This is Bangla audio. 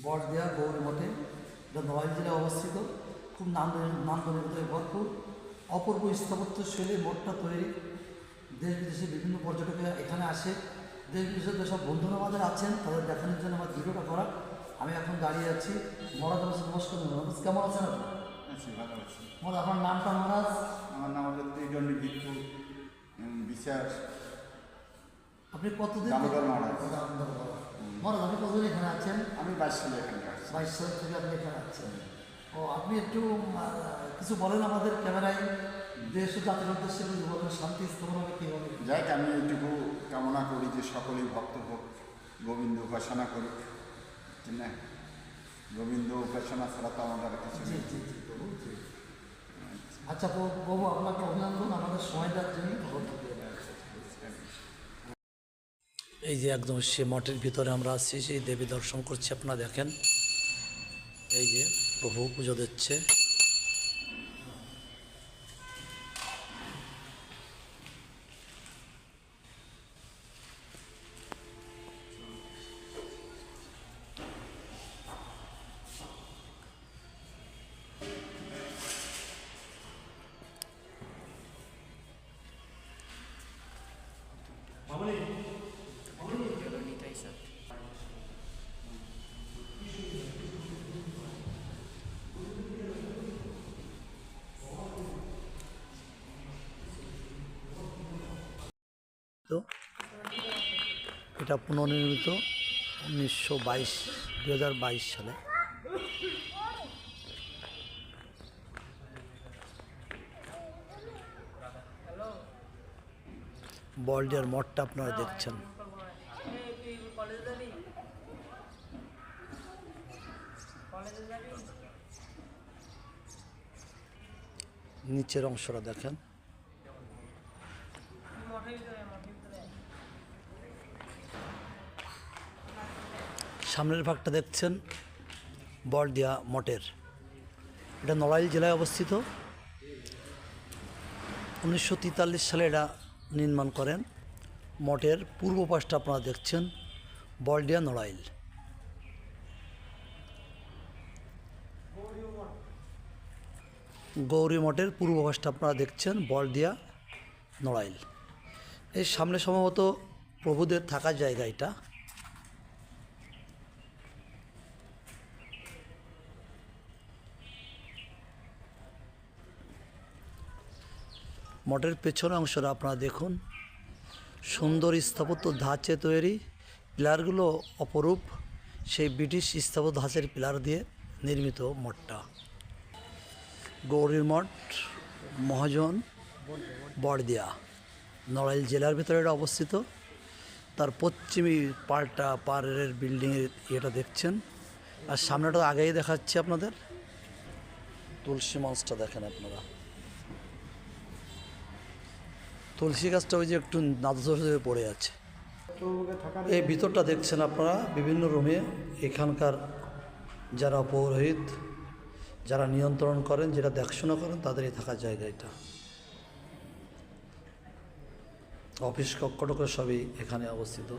বড়দিয়া গৌরী মঠে, এটা নড়াইল জেলায় অবস্থিত। খুব নান্দনিকতায় ভরপুর, অপূর্ব স্থাপত্যশৈলী মঠটা তৈরি। দেশ বিদেশে বিভিন্ন পর্যটকেরা এখানে আসে। দেশ বিদেশের যেসব বন্ধুরা আমাদের আছেন তাদের দেখানোর জন্য আমার ভিডিওটা করা। আমি এখন দাঁড়িয়ে আছি মহারাজ। নমস্কার মহারাজ, কেমন আছেন আপনি? ভালো আছি। মহারাজ, আপনার নামটা মহারাজ? আমার নাম হচ্ছে ত্রিদণ্ডী ভিক্ষু বিশ্বাস। আপনি কতদিন মহারাজ? মহারাজ, আপনি কতদিন এখানে আছেন? আমি 22 সালে এখানে আসছি। 22 সাল থেকে আপনি এখানে আছেন। ও, আপনি একটু কিছু বলেন আমাদের ক্যামেরায়, দেশ ও জাতির উদ্দেশ্যে কিছু বলেন, শান্তি স্থাপন হবে কীভাবে? যাই আমি এইটুকু কামনা করি যে সকলেই ভক্ত হোক, গোবিন্দ উপাসনা করুক, ঠিক না? গোবিন্দ উপাসনা ছাড়া তো আমাদের কিছু নেই। আচ্ছা বাবু, আপনাকে অভিনন্দন আমাদের সময় দেওয়ার জন্য। এই যে একদম সে মঠের ভিতরে আমরা আছি, সেই দেবী দর্শন করছি। আপনারা দেখেন, এই যে প্রভু পুজো দিচ্ছে। এটা পুনর্নির্মিত 2022 সালে। বড়দিয়ার মঠটা আপনারা দেখছেন। নিচের অংশটা দেখেন। সামনের ভাগটা দেখছেন বড়দিয়া মঠের। এটা নড়াইল জেলায় অবস্থিত। 1943 সালে এটা নির্মাণ করেন। মঠের পূর্ব পাশটা আপনারা দেখছেন বড়দিয়া নড়াইল। গৌরী মঠের পূর্ব পাশটা আপনারা দেখছেন বড়দিয়া নড়াইল। এর সামনে সম্ভবত প্রভুদের থাকার জায়গা। এটা মঠের পেছনের অংশটা আপনারা দেখুন, সুন্দর স্থাপত্য ধাঁচে তৈরি। পিলারগুলো অপরূপ, সেই ব্রিটিশ স্থাপত্য ধাঁচের পিলার দিয়ে নির্মিত মঠটা। গৌরীর মঠ, মহাজন, বড়দিয়া নড়াইল জেলার ভিতরে এটা অবস্থিত। তার পশ্চিমী পাড়ের বিল্ডিংয়ের ইয়েটা দেখছেন। আর সামনেটা আগেই দেখাচ্ছি আপনাদের, তুলসী মঞ্চটা দেখেন আপনারা। তুলসী গাছটা ওই যে একটু নাদুস হয়ে পড়ে আছে। এই ভিতরটা দেখছেন আপনারা, বিভিন্ন রুমে এখানকার যারা পৌরোহিত, যারা নিয়ন্ত্রণ করেন, যেটা দেখাশোনা করেন, তাদেরই থাকার জায়গা। এটা অফিস কক্ষ সবই এখানে অবস্থিত।